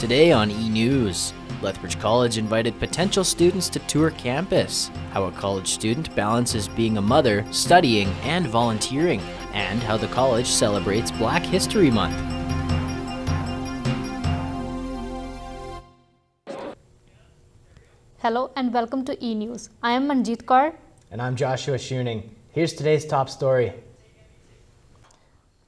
Today on eNEWS, Lethbridge College invited potential students to tour campus, how a college student balances being a mother, studying, and volunteering, and how the college celebrates Black History Month. Hello and welcome to eNEWS. I am Manjeet Kaur. And I'm Joshua Shuning. Here's today's top story.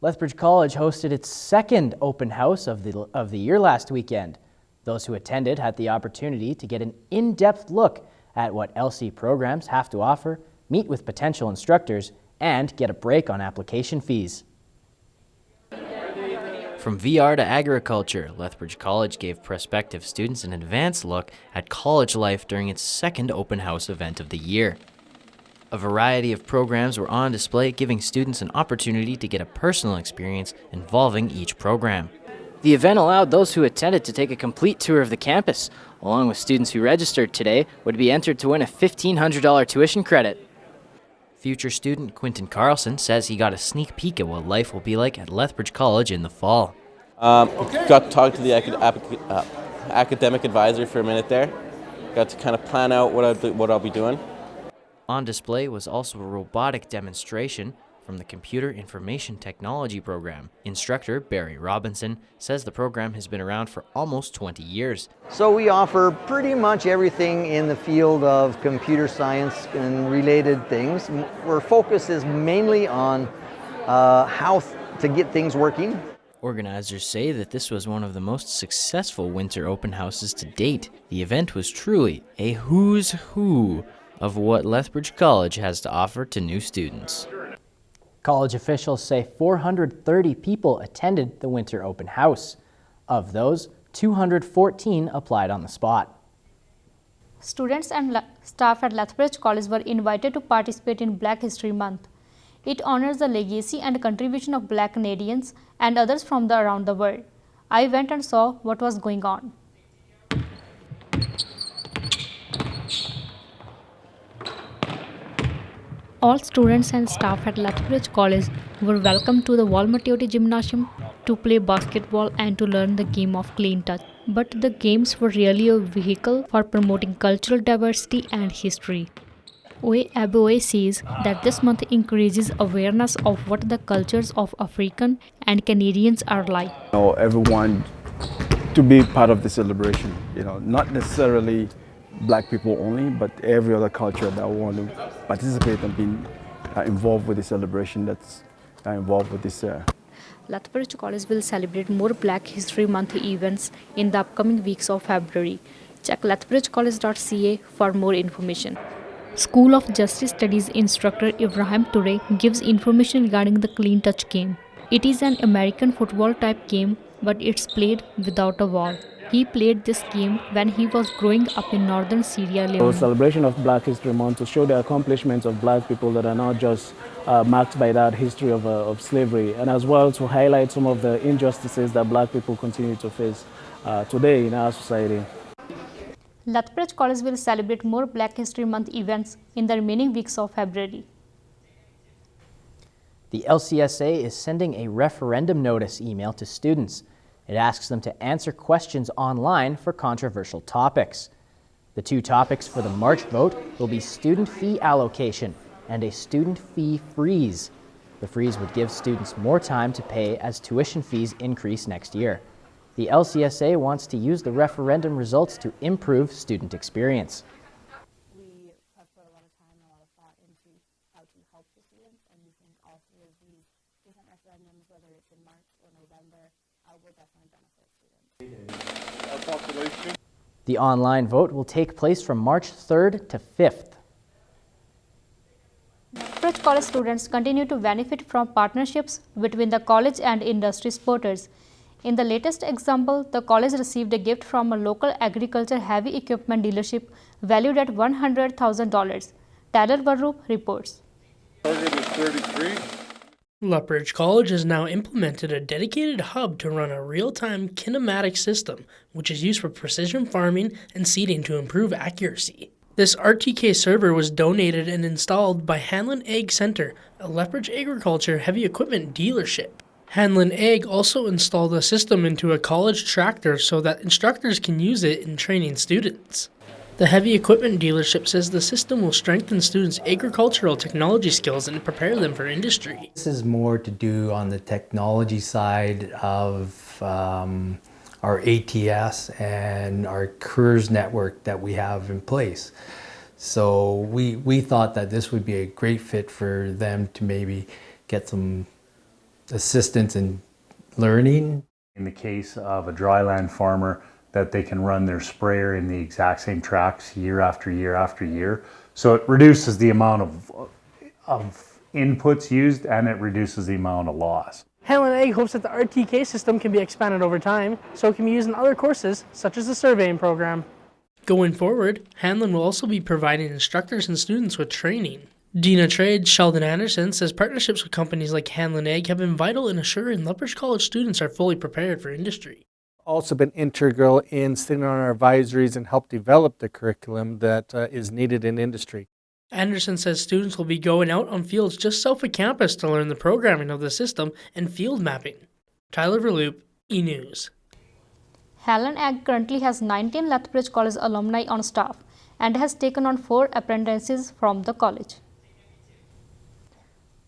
Lethbridge College hosted its second open house of the year last weekend. Those who attended had the opportunity to get an in-depth look at what LC programs have to offer, meet with potential instructors, and get a break on application fees. From VR to agriculture, Lethbridge College gave prospective students an advanced look at college life during its second open house event of the year. A variety of programs were on display, giving students an opportunity to get a personal experience involving each program. The event allowed those who attended to take a complete tour of the campus, along with students who registered today would be entered to win a $1,500 tuition credit. Future student Quinton Carlson says he got a sneak peek at what life will be like at Lethbridge College in the fall. Got to talk to the academic advisor for a minute there. Got to kind of plan out what I'll be doing. On display was also a robotic demonstration from the Computer Information Technology program. Instructor Barry Robinson says the program has been around for almost 20 years. So we offer pretty much everything in the field of computer science and related things. Our focus is mainly on how to get things working. Organizers say that this was one of the most successful winter open houses to date. The event was truly a who's who of what Lethbridge College has to offer to new students. College officials say 430 people attended the winter open house. Of those, 214 applied on the spot. Students and staff at Lethbridge College were invited to participate in Black History Month. It honors the legacy and contribution of Black Canadians and others from around the world. I went and saw what was going on. All students and staff at Lethbridge College were welcomed to the Volleyball Gymnasium to play basketball and to learn the game of clean touch. But the games were really a vehicle for promoting cultural diversity and history. OABOA says that this month increases awareness of what the cultures of African and Canadians are like. Everyone to be part of the celebration, not necessarily Black people only, but every other culture that want to participate and be involved with the celebration that's involved with this. Lethbridge College will celebrate more Black History Month events in the upcoming weeks of February. Check lethbridgecollege.ca for more information. School of Justice Studies instructor Ibrahim Toure gives information regarding the Clean Touch game. It is an American football type game, but it's played without a ball. He played this game when he was growing up in northern Sierra Leone. So celebration of Black History Month to show the accomplishments of Black people that are not just marked by that history of slavery, and as well to highlight some of the injustices that Black people continue to face today in our society. Lethbridge College will celebrate more Black History Month events in the remaining weeks of February. The LCSA is sending a referendum notice email to students. It asks them to answer questions online for controversial topics. The two topics for the March vote will be student fee allocation and a student fee freeze. The freeze would give students more time to pay as tuition fees increase next year. The LCSA wants to use the referendum results to improve student experience. We have put a lot of time and a lot of thought into how to help the students, and we think all three of these different referendums, whether it's in March or November, will definitely benefit students. The online vote will take place from March 3rd to 5th. Lethbridge College students continue to benefit from partnerships between the college and industry supporters. In the latest example, the college received a gift from a local agriculture heavy equipment dealership valued at $100,000. Tyler Varroop reports. Target is 33. Lethbridge College has now implemented a dedicated hub to run a real-time kinematic system, which is used for precision farming and seeding to improve accuracy. This RTK server was donated and installed by Hanlon Ag Center, a Lethbridge agriculture heavy equipment dealership. Hanlon Ag also installed a system into a college tractor so that instructors can use it in training students. The heavy equipment dealership says the system will strengthen students' agricultural technology skills and prepare them for industry. This is more to do on the technology side of our ATS and our careers network that we have in place. So we thought that this would be a great fit for them to maybe get some assistance in learning. In the case of a dryland farmer, that they can run their sprayer in the exact same tracks year after year after year. So it reduces the amount of inputs used, and it reduces the amount of loss. Hanlon Ag hopes that the RTK system can be expanded over time so it can be used in other courses such as the surveying program. Going forward, Hanlon will also be providing instructors and students with training. Dean of Trade Sheldon Anderson says partnerships with companies like Hanlon Ag have been vital in assuring Lethbridge College students are fully prepared for industry. Also been integral in sitting on our advisories and help develop the curriculum that is needed in industry. Anderson says students will be going out on fields just south of campus to learn the programming of the system and field mapping. Tyler Verloop, eNEWS. Hanlon Ag currently has 19 Lethbridge College alumni on staff and has taken on 4 apprentices from the college.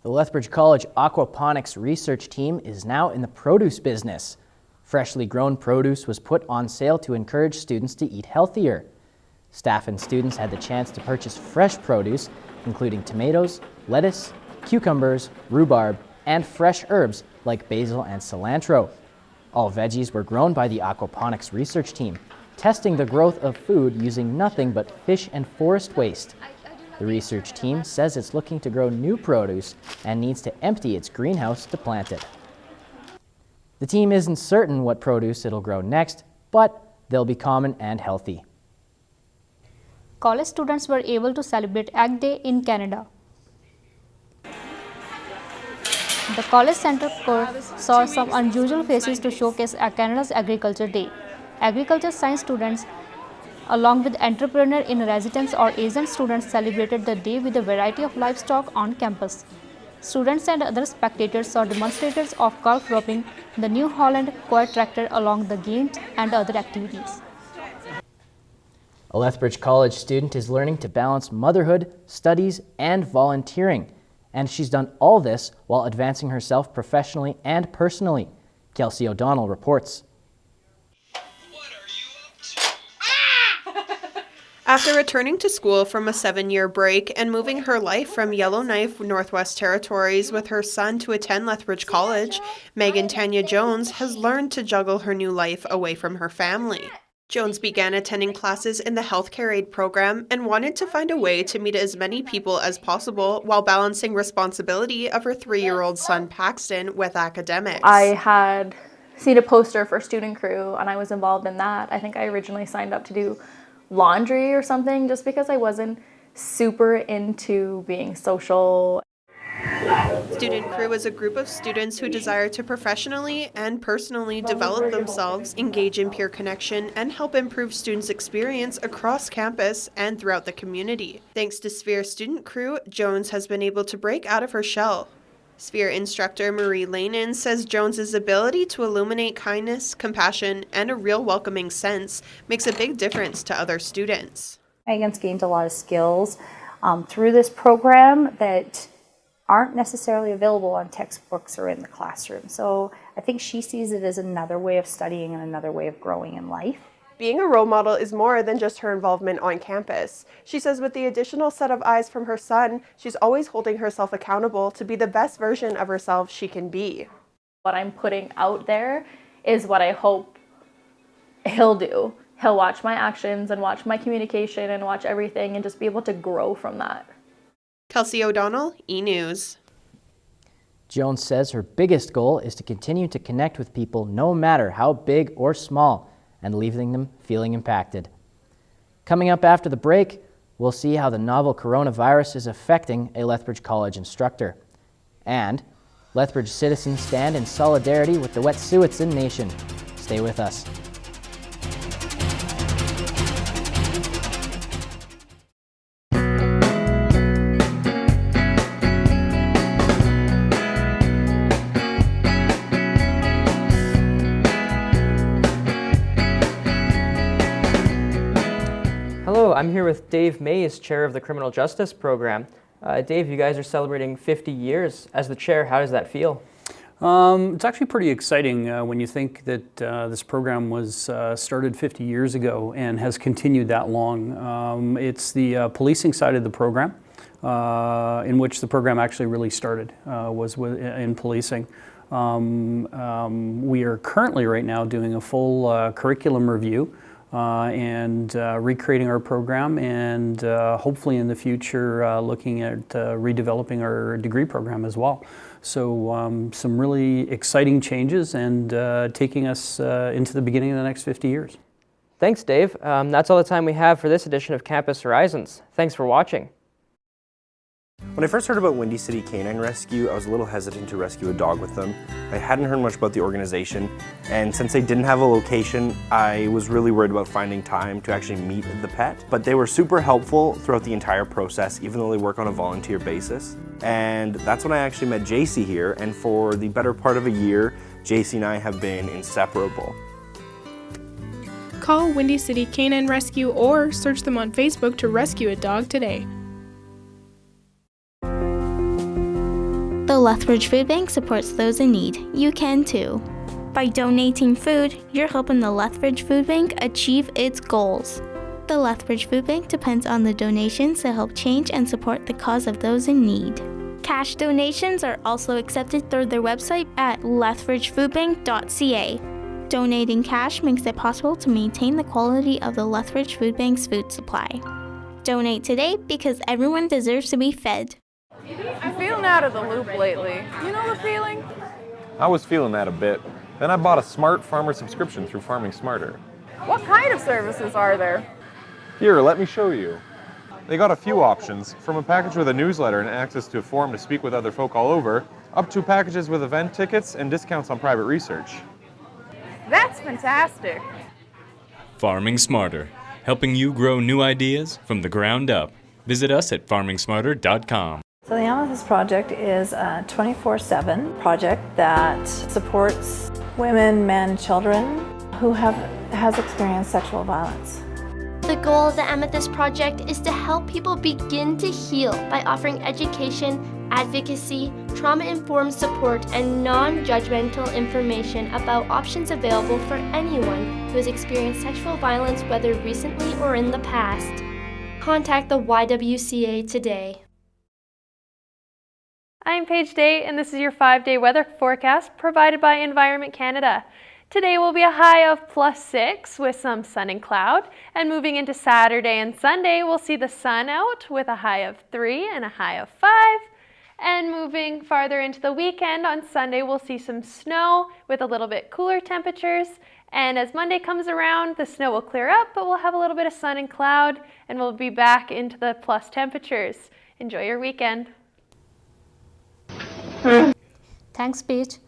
The Lethbridge College aquaponics research team is now in the produce business. Freshly grown produce was put on sale to encourage students to eat healthier. Staff and students had the chance to purchase fresh produce, including tomatoes, lettuce, cucumbers, rhubarb, and fresh herbs like basil and cilantro. All veggies were grown by the aquaponics research team, testing the growth of food using nothing but fish and forest waste. The research team says it's looking to grow new produce and needs to empty its greenhouse to plant it. The team isn't certain what produce it'll grow next, but they'll be common and healthy. College students were able to celebrate Ag Day in Canada. The College Centre Corps saw some unusual faces to showcase Canada's Agriculture Day. Agriculture science students, along with entrepreneur in residence or Asian students, celebrated the day with a variety of livestock on campus. Students and other spectators saw demonstrators of cow cropping, the New Holland Coir tractor along the games and other activities. A Lethbridge College student is learning to balance motherhood, studies, and volunteering. And she's done all this while advancing herself professionally and personally. Kelsey O'Donnell reports. After returning to school from a 7-year break and moving her life from Yellowknife, Northwest Territories with her son to attend Lethbridge College, Megan Tanya Jones has learned to juggle her new life away from her family. Jones began attending classes in the healthcare aid program and wanted to find a way to meet as many people as possible while balancing responsibility of her 3-year-old son Paxton with academics. I had seen a poster for student crew and I was involved in that. I think I originally signed up to do laundry or something just because I wasn't super into being social. Student Crew is a group of students who desire to professionally and personally develop themselves, engage in peer connection, and help improve students' experience across campus and throughout the community. Thanks to Sphere Student Crew, Jones has been able to break out of her shell. Sphere instructor Marie Lanin says Jones's ability to illuminate kindness, compassion, and a real welcoming sense makes a big difference to other students. Megan's gained a lot of skills through this program that aren't necessarily available on textbooks or in the classroom. So I think she sees it as another way of studying and another way of growing in life. Being a role model is more than just her involvement on campus. She says with the additional set of eyes from her son, she's always holding herself accountable to be the best version of herself she can be. What I'm putting out there is what I hope he'll do. He'll watch my actions and watch my communication and watch everything and just be able to grow from that. Kelsey O'Donnell, eNEWS. Jones says her biggest goal is to continue to connect with people no matter how big or small, and leaving them feeling impacted. Coming up after the break, we'll see how the novel coronavirus is affecting a Lethbridge College instructor. And Lethbridge citizens stand in solidarity with the Wet'suwet'en Nation. Stay with us. I'm here with Dave Mays, chair of the Criminal Justice Program. Dave, you guys are celebrating 50 years. As the chair, how does that feel? It's actually pretty exciting when you think that this program was started 50 years ago and has continued that long. It's the policing side of the program in which the program actually really started, was in policing. We are currently right now doing a full curriculum review and recreating our program, and hopefully in the future looking at redeveloping our degree program as well. So some really exciting changes and taking us into the beginning of the next 50 years. Thanks, Dave. That's all the time we have for this edition of Campus Horizons. Thanks for watching. When I first heard about Windy City Canine Rescue, I was a little hesitant to rescue a dog with them. I hadn't heard much about the organization, and since they didn't have a location, I was really worried about finding time to actually meet the pet. But they were super helpful throughout the entire process, even though they work on a volunteer basis. And that's when I actually met JC here, and for the better part of a year, JC and I have been inseparable. Call Windy City Canine Rescue or search them on Facebook to rescue a dog today. The Lethbridge Food Bank supports those in need. You can too. By donating food, you're helping the Lethbridge Food Bank achieve its goals. The Lethbridge Food Bank depends on the donations to help change and support the cause of those in need. Cash donations are also accepted through their website at lethbridgefoodbank.ca. Donating cash makes it possible to maintain the quality of the Lethbridge Food Bank's food supply. Donate today because everyone deserves to be fed. I'm feeling out of the loop lately. You know the feeling? I was feeling that a bit. Then I bought a smart farmer subscription through Farming Smarter. What kind of services are there? Here, let me show you. They got a few options, from a package with a newsletter and access to a forum to speak with other folk all over, up to packages with event tickets and discounts on private research. That's fantastic. Farming Smarter, helping you grow new ideas from the ground up. Visit us at farmingsmarter.com. So the Amethyst Project is a 24/7 project that supports women, men, children who has experienced sexual violence. The goal of the Amethyst Project is to help people begin to heal by offering education, advocacy, trauma-informed support, and non-judgmental information about options available for anyone who has experienced sexual violence, whether recently or in the past. Contact the YWCA today. I'm Paige Day, and this is your 5-day weather forecast provided by Environment Canada. Today will be a high of +6 with some sun and cloud, and moving into Saturday and Sunday, we'll see the sun out with a high of 3 and a high of 5. And moving farther into the weekend, on Sunday we'll see some snow with a little bit cooler temperatures. And as Monday comes around, the snow will clear up, but we'll have a little bit of sun and cloud, and we'll be back into the plus temperatures. Enjoy your weekend. Thanks, Paige.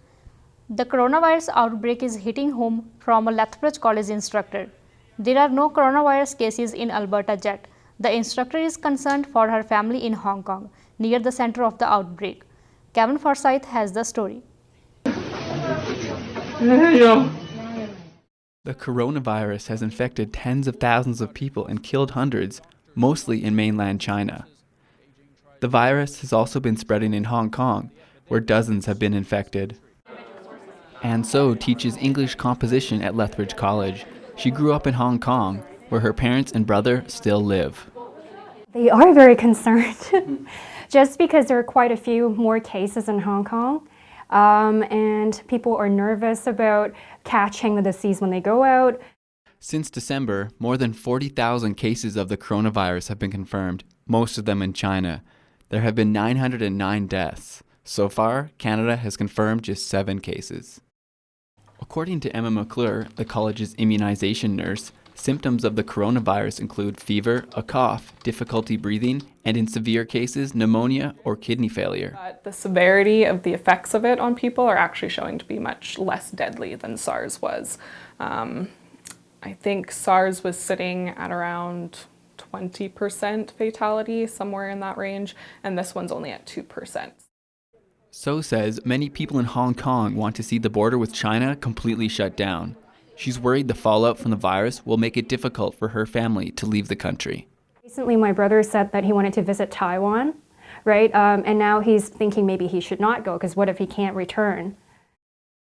The coronavirus outbreak is hitting home from a Lethbridge College instructor. There are no coronavirus cases in Alberta yet. The instructor is concerned for her family in Hong Kong, near the center of the outbreak. Kevin Forsyth has the story. The coronavirus has infected tens of thousands of people and killed hundreds, mostly in mainland China. The virus has also been spreading in Hong Kong, where dozens have been infected. And so teaches English composition at Lethbridge College. She grew up in Hong Kong, where her parents and brother still live. They are very concerned, just because there are quite a few more cases in Hong Kong. And people are nervous about catching the disease when they go out. Since December, more than 40,000 cases of the coronavirus have been confirmed, most of them in China. There have been 909 deaths. So far, Canada has confirmed just 7 cases. According to Emma McClure, the college's immunization nurse, symptoms of the coronavirus include fever, a cough, difficulty breathing, and in severe cases, pneumonia or kidney failure. The severity of the effects of it on people are actually showing to be much less deadly than SARS was. I think SARS was sitting at around 20% fatality, somewhere in that range, and this one's only at 2%. So says many people in Hong Kong want to see the border with China completely shut down. She's worried the fallout from the virus will make it difficult for her family to leave the country. Recently, my brother said that he wanted to visit Taiwan, right? And now he's thinking maybe he should not go because what if he can't return?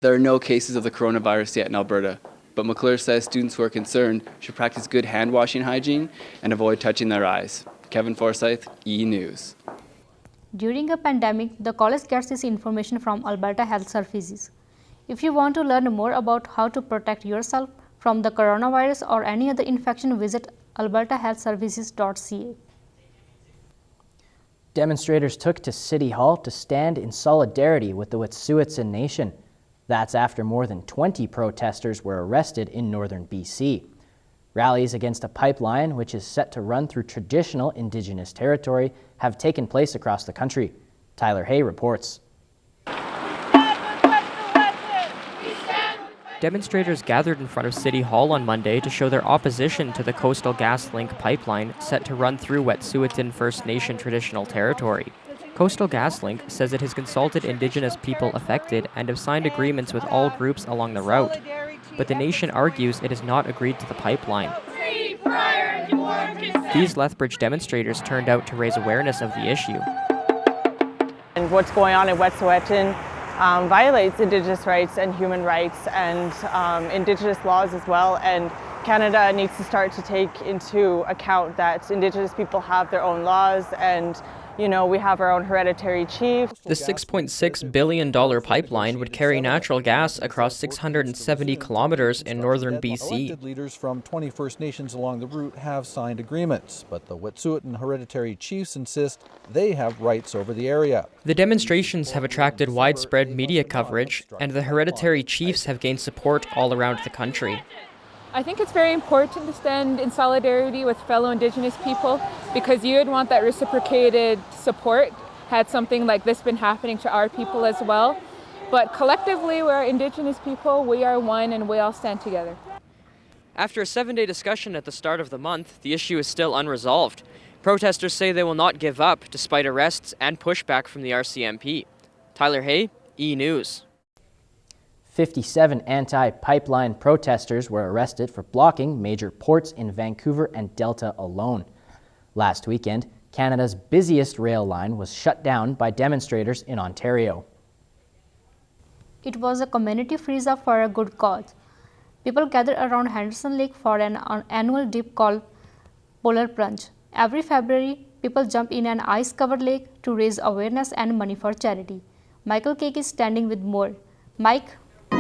There are no cases of the coronavirus yet in Alberta, but McClure says students who are concerned should practice good hand-washing hygiene and avoid touching their eyes. Kevin Forsyth, eNEWS. During a pandemic, the college gets this information from Alberta Health Services. If you want to learn more about how to protect yourself from the coronavirus or any other infection, visit albertahealthservices.ca. Demonstrators took to City Hall to stand in solidarity with the Wet'suwet'en Nation. That's after more than 20 protesters were arrested in northern BC. Rallies against a pipeline, which is set to run through traditional Indigenous territory, have taken place across the country. Tyler Hay reports. Demonstrators gathered in front of City Hall on Monday to show their opposition to the coastal Gaslink pipeline set to run through Wet'suwet'en First Nation traditional territory. Coastal Gaslink says it has consulted Indigenous people affected and have signed agreements with all groups along the route. But the nation argues it has not agreed to the pipeline. These Lethbridge demonstrators turned out to raise awareness of the issue. And what's going on in Wet'suwet'en violates Indigenous rights and human rights and Indigenous laws as well. And Canada needs to start to take into account that Indigenous people have their own laws and we have our own hereditary chief. The $6.6 billion pipeline would carry natural gas across 670 kilometers in northern BC. Elected leaders from 20 First Nations along the route have signed agreements, but the Wet'suwet'en hereditary chiefs insist they have rights over the area. The demonstrations have attracted widespread media coverage, and the hereditary chiefs have gained support all around the country. I think it's very important to stand in solidarity with fellow Indigenous people because you would want that reciprocated support had something like this been happening to our people as well. But collectively, we're Indigenous people, we are one, and we all stand together. After a 7-day discussion at the start of the month, the issue is still unresolved. Protesters say they will not give up despite arrests and pushback from the RCMP. Tyler Hay, eNEWS. 57 anti-pipeline protesters were arrested for blocking major ports in Vancouver and Delta alone. Last weekend, Canada's busiest rail line was shut down by demonstrators in Ontario. It was a community freeze-up for a good cause. People gathered around Henderson Lake for an annual dip called Polar Plunge. Every February, people jump in an ice-covered lake to raise awareness and money for charity. Michael Cake is standing with more. Mike? The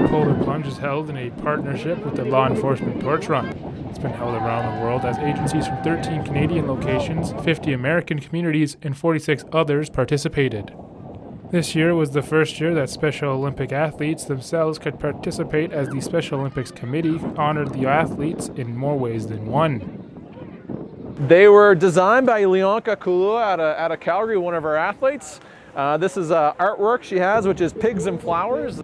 Polar Plunge is held in a partnership with the Law Enforcement Torch Run. It's been held around the world as agencies from 13 Canadian locations, 50 American communities, and 46 others participated. This year was the first year that Special Olympic athletes themselves could participate, as the Special Olympics Committee honored the athletes in more ways than one. They were designed by Leonka Kulua out of Calgary, one of our athletes. This is artwork she has, which is pigs and flowers.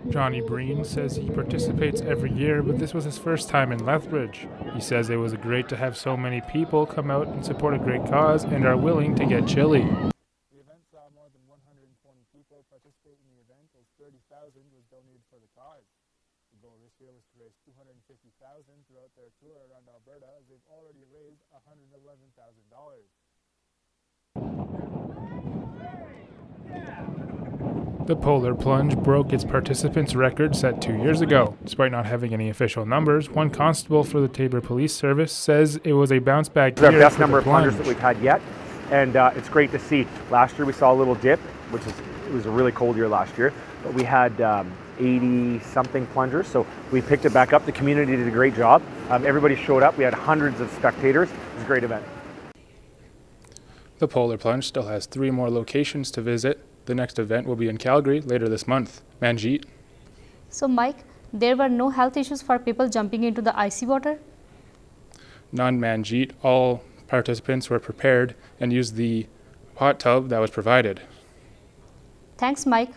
Johnny Breen says he participates every year, but this was his first time in Lethbridge. He says it was great to have so many people come out and support a great cause and are willing to get chilly. The event saw more than 120 people participate in the event, as 30,000 was donated for the cause. The goal this year was to raise $250,000 throughout their tour around Alberta, as they've already raised $111,000. The Polar Plunge broke its participants' record set 2 years ago. Despite not having any official numbers, one constable for the Taber Police Service says it was a bounce-back year. It's our best for number the of plungers plunge. that we've had yet, and it's great to see. Last year we saw a little dip, it was a really cold year last year, but we had 80-something plungers, so we picked it back up. The community did a great job. Everybody showed up. We had hundreds of spectators. It was a great event. The Polar Plunge still has 3 more locations to visit. The next event will be in Calgary later this month. Manjeet. So Mike, there were no health issues for people jumping into the icy water? None, Manjeet. All participants were prepared and used the hot tub that was provided. Thanks, Mike.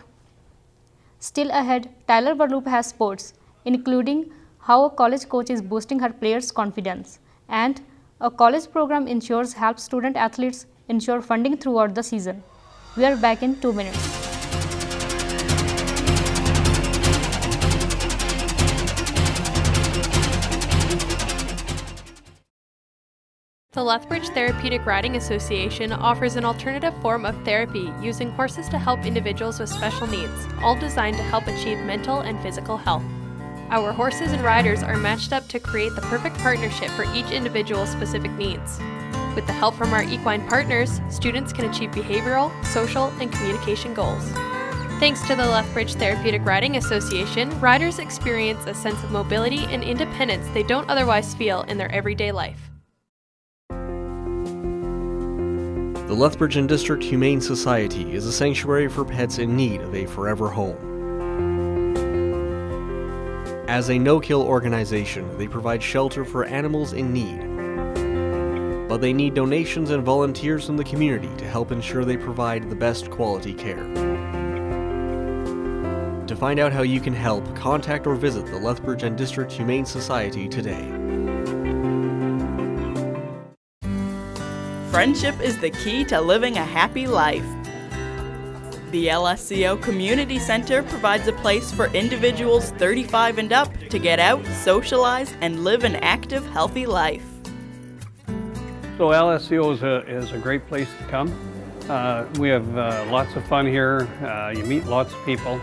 Still ahead, Tyler Verloop has sports, including how a college coach is boosting her players' confidence, and a college program helps student athletes ensure funding throughout the season. We are back in 2 minutes. The Lethbridge Therapeutic Riding Association offers an alternative form of therapy using horses to help individuals with special needs, all designed to help achieve mental and physical health. Our horses and riders are matched up to create the perfect partnership for each individual's specific needs. With the help from our equine partners, students can achieve behavioral, social, and communication goals. Thanks to the Lethbridge Therapeutic Riding Association, riders experience a sense of mobility and independence they don't otherwise feel in their everyday life. The Lethbridge and District Humane Society is a sanctuary for pets in need of a forever home. As a no-kill organization, they provide shelter for animals in need. But they need donations and volunteers from the community to help ensure they provide the best quality care. To find out how you can help, contact or visit the Lethbridge and District Humane Society today. Friendship is the key to living a happy life. The LSCO Community Center provides a place for individuals 35 and up to get out, socialize, and live an active, healthy life. So LSCO is a great place to come. We have lots of fun here. You meet lots of people.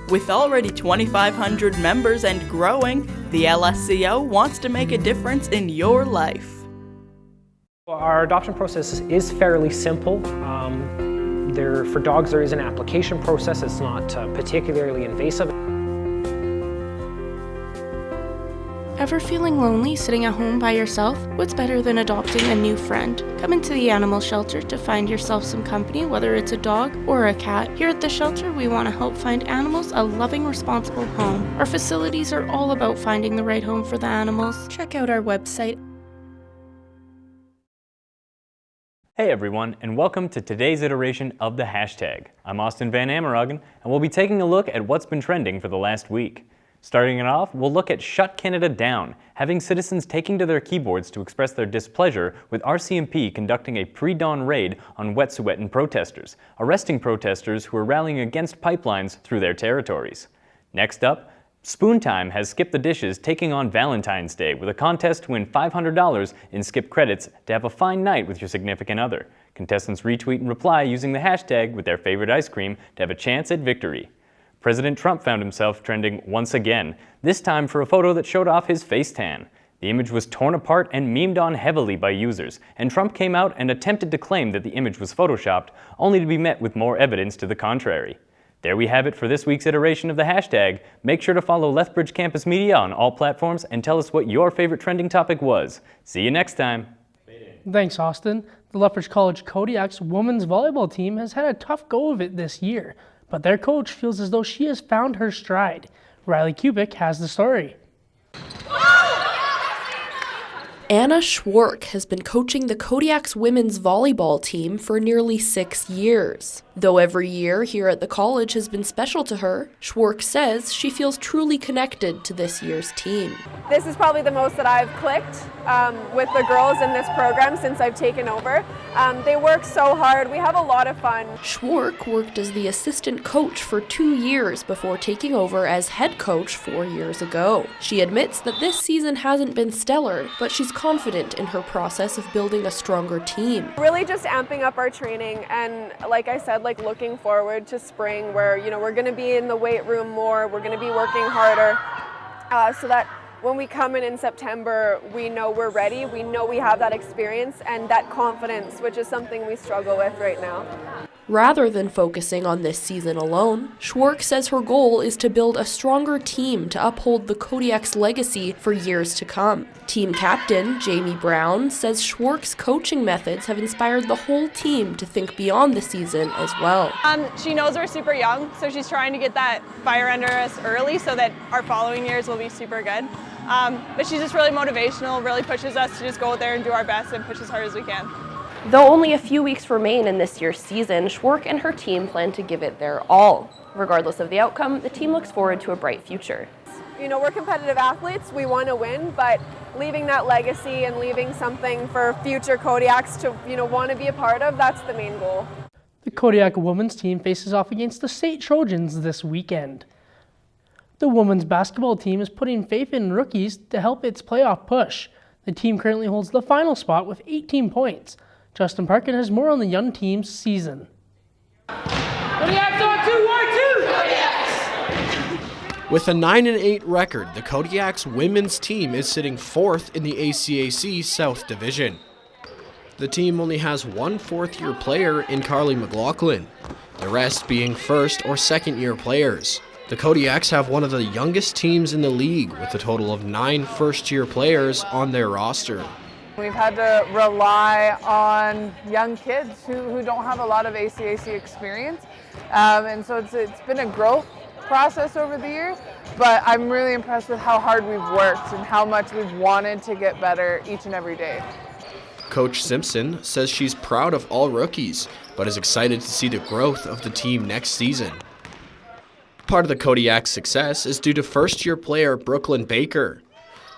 With already 2,500 members and growing, the LSCO wants to make a difference in your life. Our adoption process is fairly simple. For dogs, there is an application process. It's not particularly invasive. Ever feeling lonely sitting at home by yourself? What's better than adopting a new friend? Come into the animal shelter to find yourself some company, whether it's a dog or a cat. Here at the shelter, we want to help find animals a loving, responsible home. Our facilities are all about finding the right home for the animals. Check out our website. Hey everyone, and welcome to today's iteration of the hashtag. I'm Austin Van Ameroggen, and we'll be taking a look at what's been trending for the last week. Starting it off, we'll look at Shut Canada Down, having citizens taking to their keyboards to express their displeasure with RCMP conducting a pre-dawn raid on Wet'suwet'en protesters, arresting protesters who are rallying against pipelines through their territories. Next up, Spoon Time has Skip the Dishes taking on Valentine's Day with a contest to win $500 in Skip credits to have a fine night with your significant other. Contestants retweet and reply using the hashtag with their favorite ice cream to have a chance at victory. President Trump found himself trending once again, this time for a photo that showed off his face tan. The image was torn apart and memed on heavily by users, and Trump came out and attempted to claim that the image was photoshopped, only to be met with more evidence to the contrary. There we have it for this week's iteration of the hashtag. Make sure to follow Lethbridge Campus Media on all platforms and tell us what your favorite trending topic was. See you next time. Thanks, Austin. The Lethbridge College Kodiak's women's volleyball team has had a tough go of it this year, but their coach feels as though she has found her stride. Riley Kubik has the story. Anna Schwark has been coaching the Kodiak's women's volleyball team for nearly 6 years. Though every year here at the college has been special to her, Schwark says she feels truly connected to this year's team. This is probably the most that I've clicked with the girls in this program since I've taken over. They work so hard. We have a lot of fun. Schwark worked as the assistant coach for 2 years before taking over as head coach 4 years ago. She admits that this season hasn't been stellar, but she's confident in her process of building a stronger team. Really just amping up our training and, like I said, looking forward to spring where, we're going to be in the weight room more, we're going to be working harder so that when we come in September, we know we're ready, we know we have that experience and that confidence, which is something we struggle with right now. Rather than focusing on this season alone, Schwark says her goal is to build a stronger team to uphold the Kodiak's legacy for years to come. Team captain Jamie Brown says Schwark's coaching methods have inspired the whole team to think beyond the season as well. She knows we're super young, so she's trying to get that fire under us early so that our following years will be super good. But she's just really motivational, really pushes us to just go out there and do our best and push as hard as we can. Though only a few weeks remain in this year's season, Schwark and her team plan to give it their all. Regardless of the outcome, the team looks forward to a bright future. We're competitive athletes, we want to win, but leaving that legacy and leaving something for future Kodiaks to, want to be a part of, that's the main goal. The Kodiak women's team faces off against the State Trojans this weekend. The women's basketball team is putting faith in rookies to help its playoff push. The team currently holds the final spot with 18 points. Justin Parkin has more on the young team's season. With a 9-8 record, the Kodiak's women's team is sitting 4th in the ACAC South Division. The team only has one fourth-year player in Carly McLaughlin, the rest being first or second-year players. The Kodiaks have one of the youngest teams in the league with a total of 9 first-year players on their roster. We've had to rely on young kids who don't have a lot of ACAC experience, and so it's been a growth process over the years, but I'm really impressed with how hard we've worked and how much we've wanted to get better each and every day. Coach Simpson says she's proud of all rookies, but is excited to see the growth of the team next season. Part of the Kodiak's success is due to first-year player Brooklyn Baker.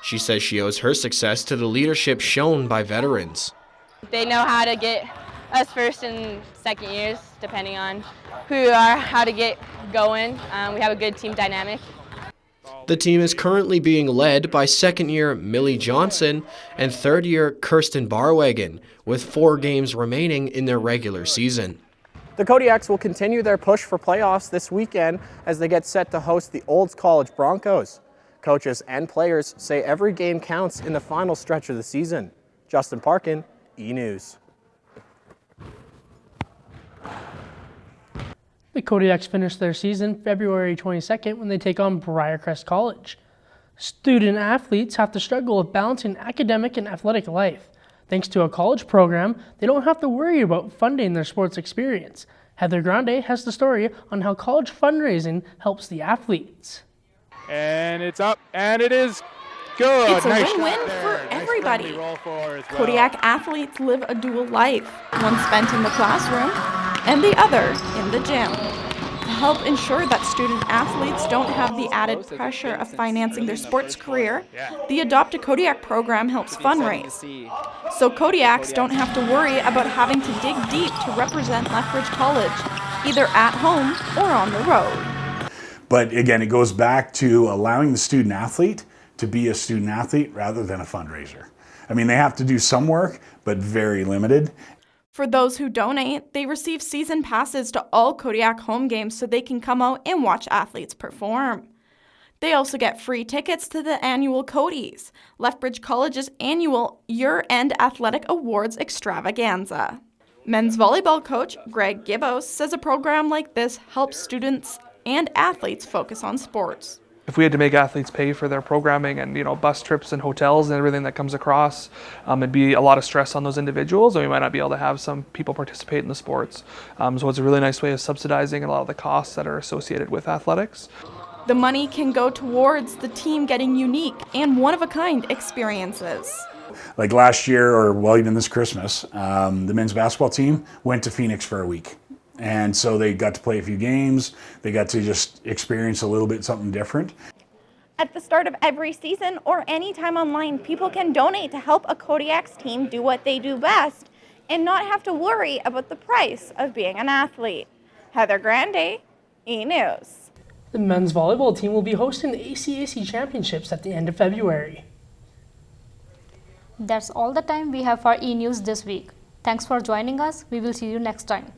She says she owes her success to the leadership shown by veterans. They know how to get us first and second years, depending on who you are, how to get going. We have a good team dynamic. The team is currently being led by second-year Millie Johnson and third-year Kirsten Barwagon, with 4 games remaining in their regular season. The Kodiaks will continue their push for playoffs this weekend as they get set to host the Olds College Broncos. Coaches and players say every game counts in the final stretch of the season. Justin Parkin, eNEWS. The Kodiaks finish their season February 22nd when they take on Briarcrest College. Student athletes have to struggle with balancing academic and athletic life. Thanks to a college program, they don't have to worry about funding their sports experience. Heather Grande has the story on how college fundraising helps the athletes. And it's up, and it is good. It's a win-win for everybody. Kodiak athletes live a dual life, one spent in the classroom and the other in the gym. To help ensure that student athletes don't have the added pressure of financing their sports career, the Adopt a Kodiak program helps fundraise. So Kodiaks don't have to worry about having to dig deep to represent Lethbridge College, either at home or on the road. But again, it goes back to allowing the student athlete to be a student athlete rather than a fundraiser. I mean, they have to do some work, but very limited. For those who donate, they receive season passes to all Kodiak home games so they can come out and watch athletes perform. They also get free tickets to the annual Codies, Lethbridge College's annual year-end athletic awards extravaganza. Men's volleyball coach Greg Gibbos says a program like this helps students and athletes focus on sports. If we had to make athletes pay for their programming and bus trips and hotels and everything that comes across, it'd be a lot of stress on those individuals, and we might not be able to have some people participate in the sports. So it's a really nice way of subsidizing a lot of the costs that are associated with athletics. The money can go towards the team getting unique and one-of-a-kind experiences. Like last year, or even this Christmas, the men's basketball team went to Phoenix for a week. And so they got to play a few games, they got to just experience a little bit something different. At the start of every season or any time online, people can donate to help a Kodiak's team do what they do best and not have to worry about the price of being an athlete. Heather Grande, eNEWS. The men's volleyball team will be hosting the ACAC Championships at the end of February. That's all the time we have for eNEWS this week. Thanks for joining us. We will see you next time.